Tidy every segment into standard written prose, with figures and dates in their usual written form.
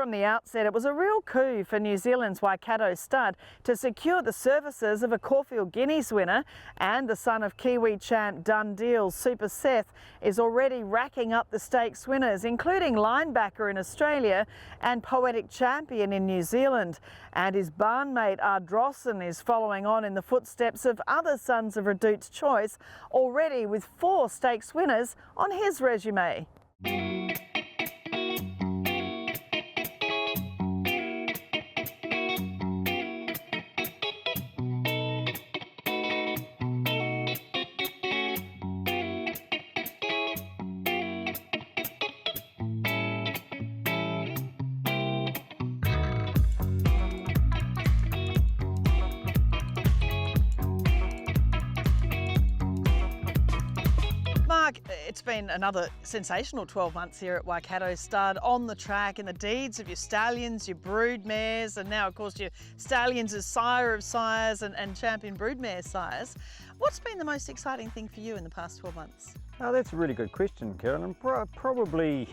from the outset, it was a real coup for New Zealand's Waikato stud to secure the services of a Caulfield Guineas winner, and the son of Kiwi champ Dundeal's Super Seth is already racking up the stakes winners, including linebacker in Australia and poetic champion in New Zealand. And his barnmate Ardrossan is following on in the footsteps of other sons of Redout's choice, already with 4 stakes winners on his resume. It's been another sensational 12 months here at Waikato Stud, on the track in the deeds of your stallions, your brood mares, and now of course your stallions as sire of sires and champion broodmare sires. What's been the most exciting thing for you in the past 12 months? Oh, that's a really good question, Carolyn. Probably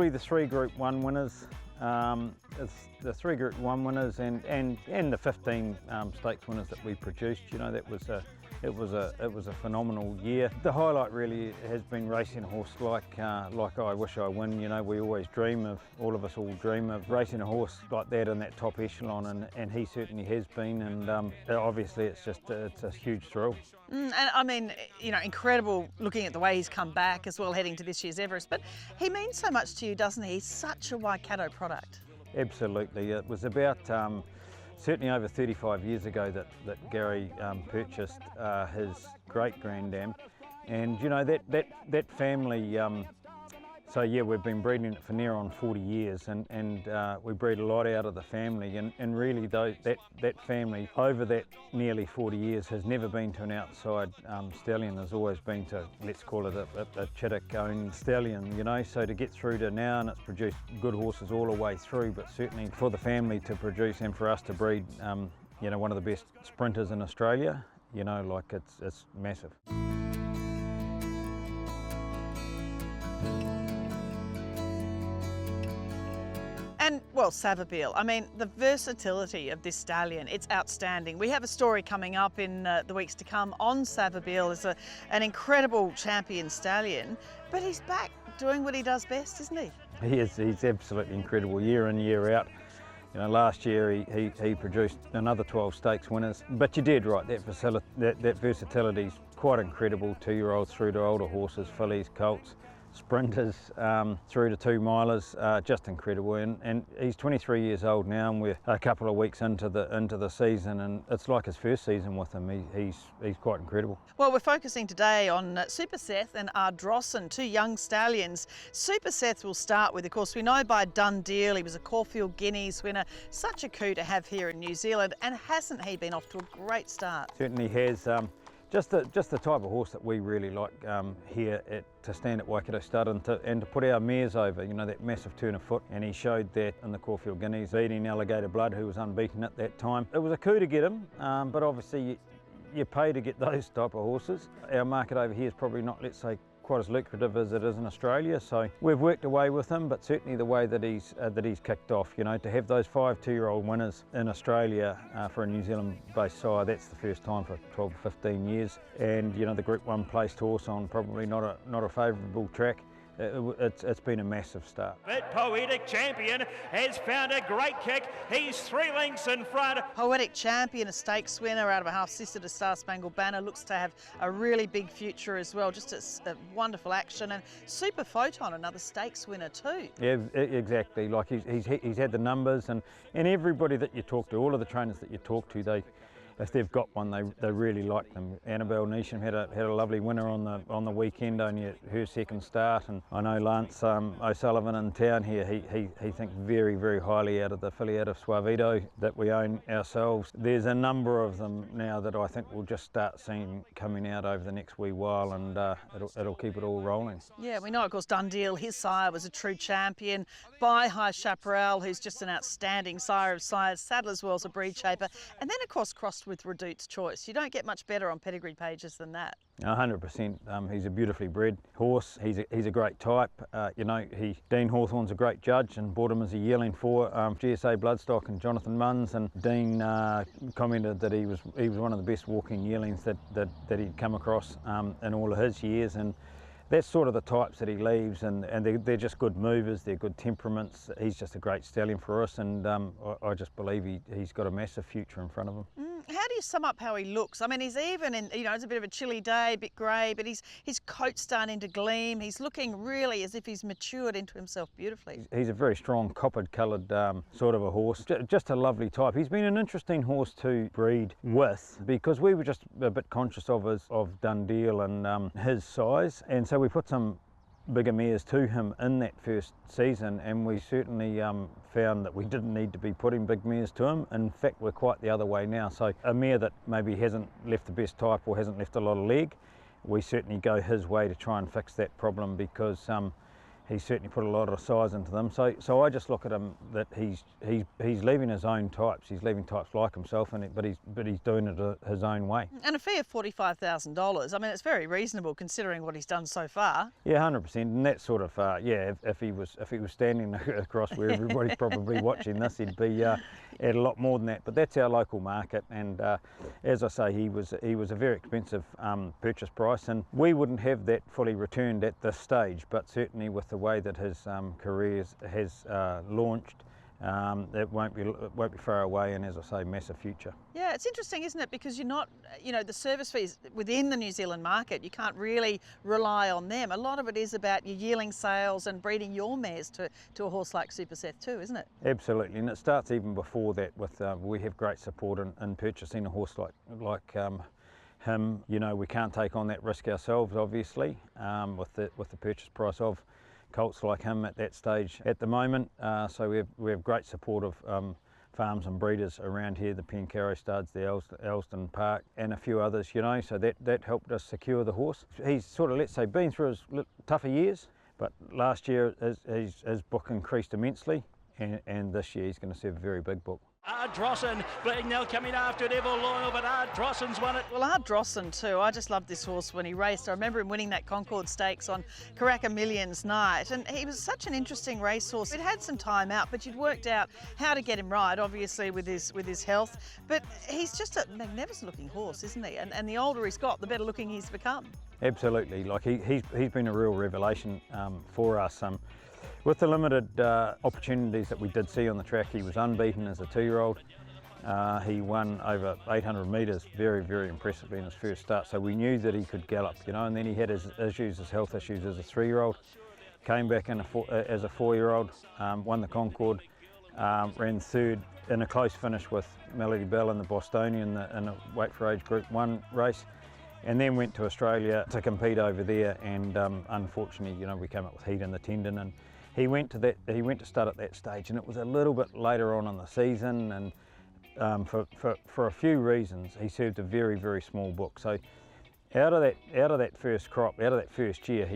the 3 Group 1 winners. It's the 3 Group 1 winners and the 15 stakes winners that we produced. You know, it was a phenomenal year. The highlight really has been racing a horse like I Wish I Win. You know, we always dream of, all of us all dream of racing a horse like that in that top echelon, and he certainly has been, and obviously it's a huge thrill. And I mean, you know, incredible looking at the way he's come back as well, heading to this year's Everest, but he means so much to you, doesn't he? He's such a Waikato product. Absolutely. It was about certainly over 35 years ago that Gary purchased his great-granddam, and you know, that family, so yeah, we've been breeding it for near on 40 years, and we breed a lot out of the family, and really that family over that nearly 40 years has never been to an outside stallion. Has always been to, let's call it a Chittick owned stallion, you know. So to get through to now, and it's produced good horses all the way through, but certainly for the family to produce and for us to breed, you know, one of the best sprinters in Australia, you know, like it's massive. And, well, Savabeel, I mean, the versatility of this stallion, it's outstanding. We have a story coming up in the weeks to come on Savabeel as an incredible champion stallion, but he's back doing what he does best, isn't he? He is. He's absolutely incredible year in, year out. You know, last year he produced another 12 stakes winners, but you did right, that versatility's quite incredible. 2-year-olds through to older horses, fillies, colts, sprinters, through to 2-milers, just incredible. And he's 23 years old now, and we're a couple of weeks into the season, and it's like his first season with him. He's quite incredible. Well, we're focusing today on Super Seth and Ardrossan, 2 young stallions. Super Seth will start with, of course, we know by Dundeal, he was a Caulfield Guineas winner. Such a coup to have here in New Zealand, and hasn't he been off to a great start? Certainly has. Just the type of horse that we really like here to stand at Waikato Stud and to put our mares over, you know, that massive turn of foot, and he showed that in the Caulfield Guineas, beating Alligator Blood, who was unbeaten at that time. It was a coup to get him, but obviously you pay to get those type of horses. Our market over here is probably not, let's say, quite as lucrative as it is in Australia, so we've worked away with him, but certainly the way that he's kicked off, you know, to have those 5 2-year-old winners in Australia for a New Zealand-based sire, that's the first time for 12 or 15 years, and you know, the Group 1 placed horse on probably not a favourable track. It's been a massive start. But Poetic Champion has found a great kick. He's 3 lengths in front. Poetic Champion, a stakes winner out of a half-sister to Star Spangled Banner, looks to have a really big future as well. Just a wonderful action. And Super Photon, another stakes winner too. Yeah, exactly. Like he's had the numbers, and everybody that you talk to, all of the trainers that you talk to, if they've got one, they really like them. Annabelle Neesham had a lovely winner on the weekend, only her second start, and I know Lance O'Sullivan in town here, he thinks very, very highly out of the filly out of Suavito that we own ourselves. There's a number of them now that I think we'll just start seeing coming out over the next wee while, and it'll keep it all rolling. Yeah, we know, of course, Dundeal, his sire was a true champion. By High Chaparral, who's just an outstanding sire of sires. Saddler's Well's a breed shaper, and then of course crossed with Redute's Choice. You don't get much better on pedigree pages than that. 100%. He's a beautifully bred horse. He's a great type. You know, Dean Hawthorne's a great judge and bought him as a yearling for GSA Bloodstock and Jonathan Munns. And Dean commented that he was one of the best walking yearlings that he'd come across in all of his years. And that's sort of the types that he leaves, and they're just good movers, they're good temperaments. He's just a great stallion for us, and I just believe he's got a massive future in front of him. How do you sum up how he looks? I mean, he's even in, you know, it's a bit of a chilly day, a bit grey, but his coat's starting to gleam. He's looking really as if he's matured into himself beautifully. He's a very strong coppered coloured sort of a horse, just a lovely type. He's been an interesting horse to breed with because we were just a bit conscious of Dundeel and his size, and so we put some bigger mares to him in that first season, and we certainly found that we didn't need to be putting big mares to him. In fact, we're quite the other way now. So a mare that maybe hasn't left the best type or hasn't left a lot of leg, we certainly go his way to try and fix that problem, because he's certainly put a lot of size into them. So I just look at him that he's leaving his own types. He's leaving types like himself, but he's doing it his own way. And a fee of $45,000. I mean, it's very reasonable considering what he's done so far. Yeah, 100%. And that sort of if he was standing across where everybody's probably watching this, he'd be at a lot more than that. But that's our local market, and as I say, he was a very expensive purchase price, and we wouldn't have that fully returned at this stage. But certainly with the way that his career has launched, it won't be far away, and as I say, massive future. Yeah, it's interesting, isn't it? Because you're not, you know, the service fees within the New Zealand market, you can't really rely on them. A lot of it is about your yearling sales and breeding your mares to a horse like Super Seth too, isn't it? Absolutely, and it starts even before that with we have great support in purchasing a horse like him. You know, we can't take on that risk ourselves, obviously, with the purchase price of colts like him at that stage at the moment. So we have great support of farms and breeders around here, the Pencarrow studs, the Elston Park, and a few others, you know, so that helped us secure the horse. He's sort of, let's say, been through his tougher years, but last year his book increased immensely, and this year he's going to see a very big book. Ardrossan, now coming after it ever loyal, but Ardrossan's won it. Well, Ardrossan too, I just loved this horse when he raced. I remember him winning that Concord Stakes on Karaka Millions night, and he was such an interesting racehorse. It had some time out, but you'd worked out how to get him right, obviously with his health, but he's just a magnificent looking horse, isn't he? And the older he's got, the better looking he's become. Absolutely, like he's been a real revelation for us. With the limited opportunities that we did see on the track, he was unbeaten as a 2-year-old. He won over 800 metres very, very impressively in his first start, so we knew that he could gallop, you know, and then he had his health issues as a 3-year-old. Came back as a 4-year-old, won the Concord, ran third in a close finish with Melody Bell in the Bostonian in a weight for age Group 1 race, and then went to Australia to compete over there, and unfortunately, you know, we came up with heat in the tendon, and he went to start at that stage, and it was a little bit later on in the season, and for a few reasons he served a very, very small book. So out of that first crop, out of that first year,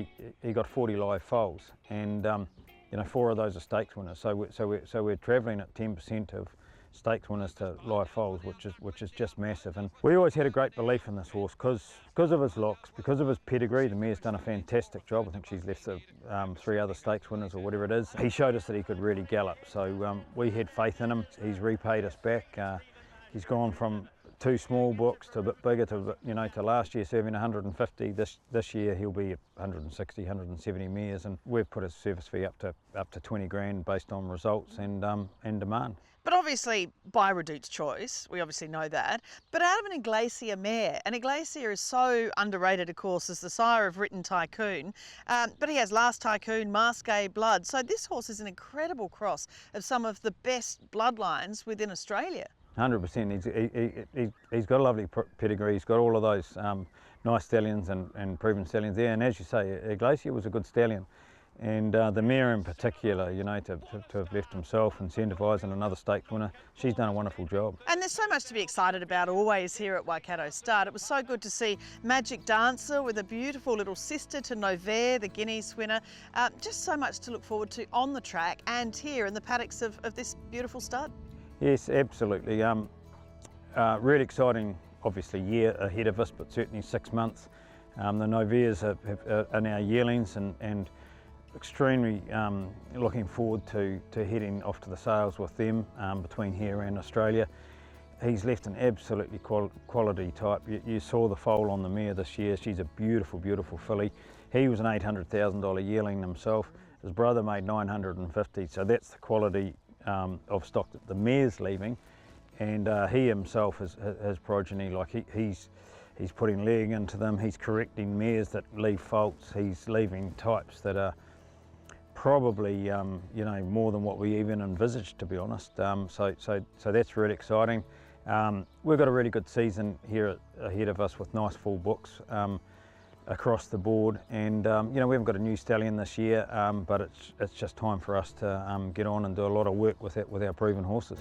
he got 40 live foals, and you know, 4 of those are stakes winners. So we're travelling at 10% of stakes winners to live foals, which is just massive. And we always had a great belief in this horse because of his looks, because of his pedigree. The mare's done a fantastic job. I think she's left 3 other stakes winners or whatever it is. He showed us that he could really gallop, so we had faith in him. He's repaid us back. He's gone from 2 small books to a bit bigger, to, you know, to last year serving 150. This year he'll be 160, 170 mares, and we've put his service fee up to 20 grand based on results and demand. But obviously, by Redute's Choice, we obviously know that. But out of an Iglesia mare, and Iglesia is so underrated, of course, as the sire of Written Tycoon, but he has Last Tycoon, Masqué Blood. So this horse is an incredible cross of some of the best bloodlines within Australia. 100%. He's got a lovely pedigree. He's got all of those nice stallions and proven stallions there. And as you say, Iglesia was a good stallion. And the mare in particular, you know, to have left himself incentivised and another stakes winner, she's done a wonderful job. And there's so much to be excited about always here at Waikato Stud. It was so good to see Magic Dancer with a beautiful little sister to Novair, the Guineas winner. Just so much to look forward to on the track and here in the paddocks of this beautiful stud. Yes, absolutely. really exciting, obviously, year ahead of us, but certainly 6 months. The Novias are now yearlings, and extremely looking forward to heading off to the sales with them between here and Australia. He's left an absolutely quality type. You saw the foal on the mare this year. She's a beautiful, beautiful filly. He was an $800,000 yearling himself. His brother made 950, so that's the quality of stock that the mare's leaving. And he himself has progeny. Like he's putting leg into them. He's correcting mares that leave faults. He's leaving types that are probably you know, more than what we even envisaged, to be honest. So that's really exciting. We've got a really good season here ahead of us with nice full books across the board, and you know, we haven't got a new stallion this year, but it's just time for us to get on and do a lot of work with our proven horses.